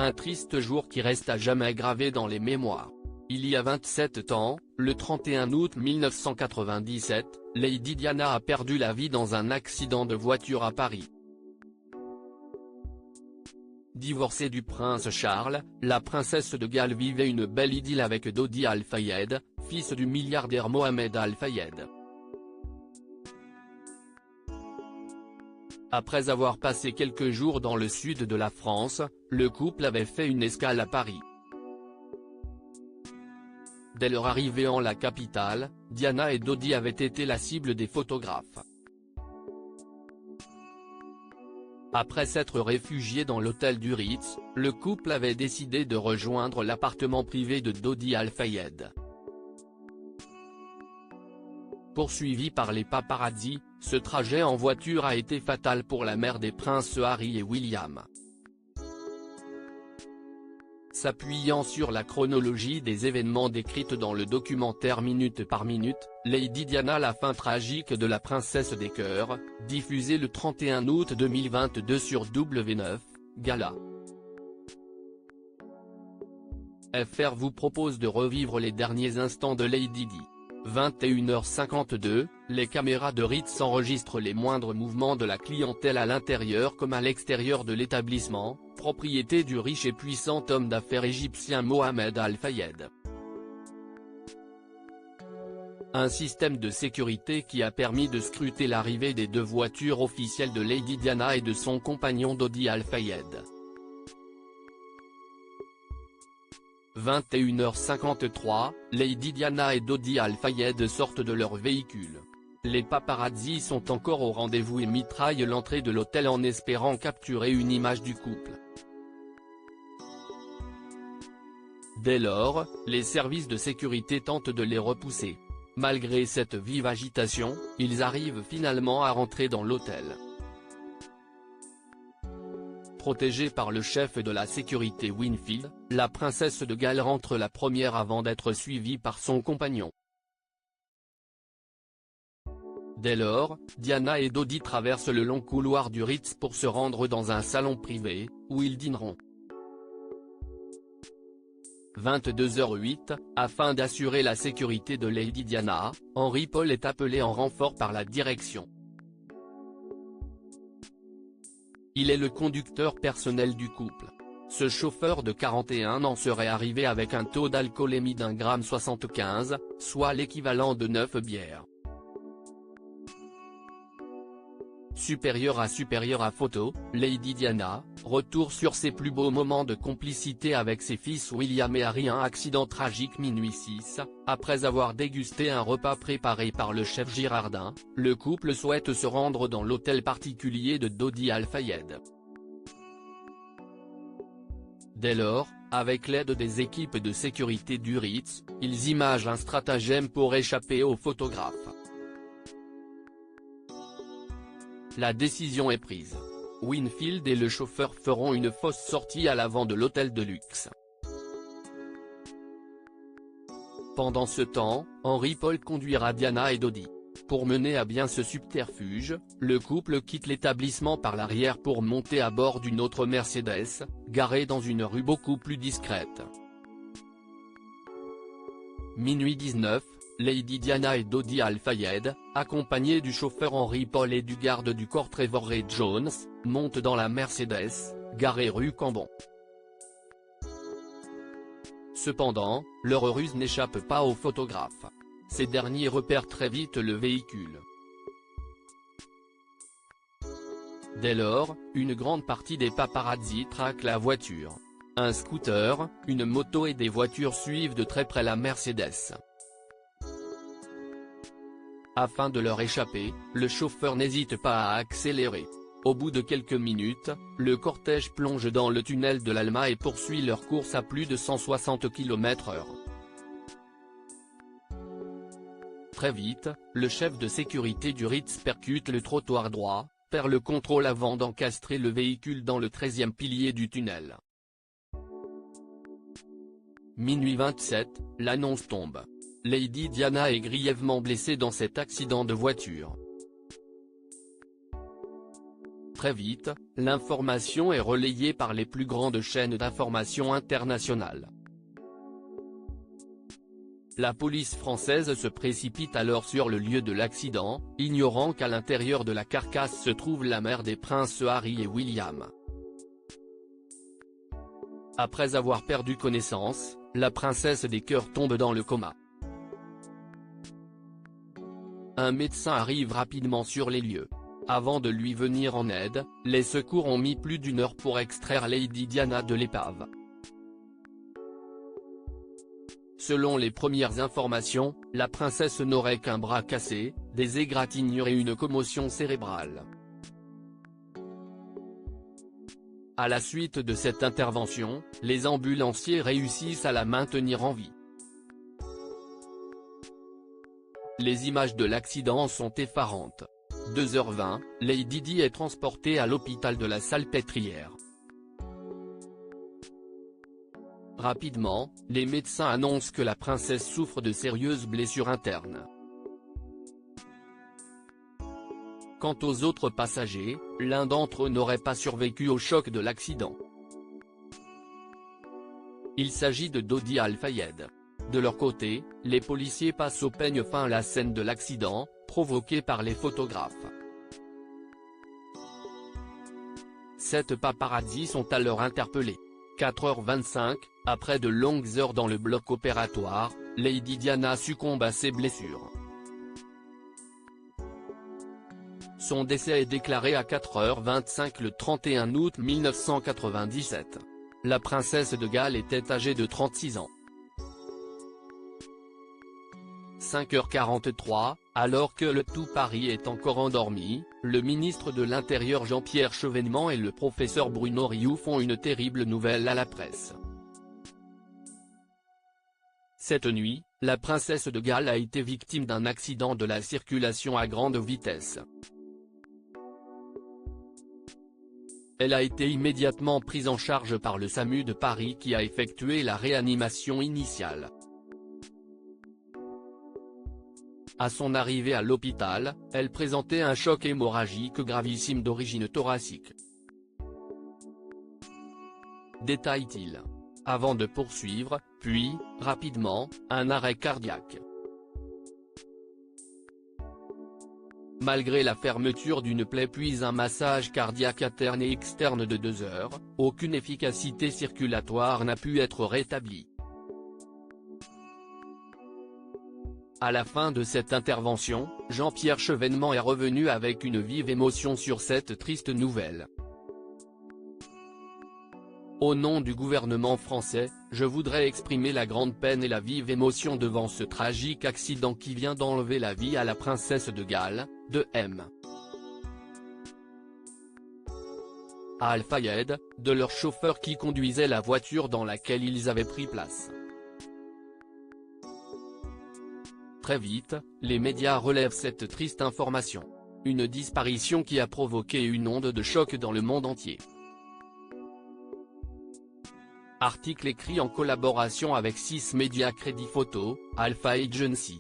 Un triste jour qui reste à jamais gravé dans les mémoires. Il y a 27 ans, le 31 août 1997, Lady Diana a perdu la vie dans un accident de voiture à Paris. Divorcée du prince Charles, la princesse de Galles vivait une belle idylle avec Dodi Al Fayed, fils du milliardaire Mohamed Al Fayed. Après avoir passé quelques jours dans le sud de la France, le couple avait fait une escale à Paris. Dès leur arrivée en la capitale, Diana et Dodi avaient été la cible des photographes. Après s'être réfugiés dans l'hôtel du Ritz, le couple avait décidé de rejoindre l'appartement privé de Dodi Al Fayed. Poursuivi par les paparazzi, ce trajet en voiture a été fatal pour la mère des princes Harry et William. S'appuyant sur la chronologie des événements décrite dans le documentaire Minute par Minute, Lady Diana, la fin tragique de la princesse des cœurs, diffusé le 31 août 2022 sur W9, Gala. FR vous propose de revivre les derniers instants de Lady Di. 21h52, les caméras de Ritz enregistrent les moindres mouvements de la clientèle à l'intérieur comme à l'extérieur de l'établissement, propriété du riche et puissant homme d'affaires égyptien Mohamed Al Fayed. Un système de sécurité qui a permis de scruter l'arrivée des deux voitures officielles de Lady Diana et de son compagnon Dodi Al Fayed. 21h53, Lady Diana et Dodi Al Fayed sortent de leur véhicule. Les paparazzi sont encore au rendez-vous et mitraillent l'entrée de l'hôtel en espérant capturer une image du couple. Dès lors, les services de sécurité tentent de les repousser. Malgré cette vive agitation, ils arrivent finalement à rentrer dans l'hôtel. Protégée par le chef de la sécurité Winfield, la princesse de Galles rentre la première avant d'être suivie par son compagnon. Dès lors, Diana et Dodi traversent le long couloir du Ritz pour se rendre dans un salon privé, où ils dîneront. 22h08, afin d'assurer la sécurité de Lady Diana, Henry Paul est appelé en renfort par la direction. Il est le conducteur personnel du couple. Ce chauffeur de 41 ans serait arrivé avec un taux d'alcoolémie d'1,75 g, soit l'équivalent de 9 bières. Supérieur à photo, Lady Diana, retour sur ses plus beaux moments de complicité avec ses fils William et Harry. Un accident tragique minuit 6, après avoir dégusté un repas préparé par le chef Girardin, le couple souhaite se rendre dans l'hôtel particulier de Dodi Al Fayed. Dès lors, avec l'aide des équipes de sécurité du Ritz, ils imagent un stratagème pour échapper aux photographes. La décision est prise. Winfield et le chauffeur feront une fausse sortie à l'avant de l'hôtel de luxe. Pendant ce temps, Henry Paul conduira Diana et Dodi. Pour mener à bien ce subterfuge, le couple quitte l'établissement par l'arrière pour monter à bord d'une autre Mercedes, garée dans une rue beaucoup plus discrète. Minuit 19, Lady Diana et Dodi Al Fayed, accompagnés du chauffeur Henry Paul et du garde du corps Trevor Ray Jones, montent dans la Mercedes, garée rue Cambon. Cependant, leur ruse n'échappe pas aux photographes. Ces derniers repèrent très vite le véhicule. Dès lors, une grande partie des paparazzi traquent la voiture. Un scooter, une moto et des voitures suivent de très près la Mercedes. Afin de leur échapper, le chauffeur n'hésite pas à accélérer. Au bout de quelques minutes, le cortège plonge dans le tunnel de l'Alma et poursuit leur course à plus de 160 km/h. Très vite, le chef de sécurité du Ritz percute le trottoir droit, perd le contrôle avant d'encastrer le véhicule dans le 13e pilier du tunnel. Minuit 27, l'annonce tombe. Lady Diana est grièvement blessée dans cet accident de voiture. Très vite, l'information est relayée par les plus grandes chaînes d'information internationales. La police française se précipite alors sur le lieu de l'accident, ignorant qu'à l'intérieur de la carcasse se trouve la mère des princes Harry et William. Après avoir perdu connaissance, la princesse des cœurs tombe dans le coma. Un médecin arrive rapidement sur les lieux. Avant de lui venir en aide, les secours ont mis plus d'1 heure pour extraire Lady Diana de l'épave. Selon les premières informations, la princesse n'aurait qu'un bras cassé, des égratignures et une commotion cérébrale. À la suite de cette intervention, les ambulanciers réussissent à la maintenir en vie. Les images de l'accident sont effarantes. 2h20, Lady Di est transportée à l'hôpital de la Salpêtrière. Rapidement, les médecins annoncent que la princesse souffre de sérieuses blessures internes. Quant aux autres passagers, l'un d'entre eux n'aurait pas survécu au choc de l'accident. Il s'agit de Dodi Al-Fayed. De leur côté, les policiers passent au peigne fin la scène de l'accident, provoqué par les photographes. 7 paparazzis sont alors interpellés. 4h25, après de longues heures dans le bloc opératoire, Lady Diana succombe à ses blessures. Son décès est déclaré à 4h25 le 31 août 1997. La princesse de Galles était âgée de 36 ans. 5h43, alors que le tout Paris est encore endormi, le ministre de l'Intérieur Jean-Pierre Chevènement et le professeur Bruno Rioux font une terrible nouvelle à la presse. Cette nuit, la princesse de Galles a été victime d'un accident de la circulation à grande vitesse. Elle a été immédiatement prise en charge par le SAMU de Paris qui a effectué la réanimation initiale. À son arrivée à l'hôpital, elle présentait un choc hémorragique gravissime d'origine thoracique. Détaille-t-il. Avant de poursuivre, puis, rapidement, un arrêt cardiaque. Malgré la fermeture d'une plaie puis un massage cardiaque interne et externe de 2 heures, aucune efficacité circulatoire n'a pu être rétablie. À la fin de cette intervention, Jean-Pierre Chevènement est revenu avec une vive émotion sur cette triste nouvelle. Au nom du gouvernement français, je voudrais exprimer la grande peine et la vive émotion devant ce tragique accident qui vient d'enlever la vie à la princesse de Galles, de M. Al-Fayed, de leur chauffeur qui conduisait la voiture dans laquelle ils avaient pris place. Très vite, les médias relèvent cette triste information. Une disparition qui a provoqué une onde de choc dans le monde entier. Article écrit en collaboration avec 6 médias Crédit Photo, Alpha Agency.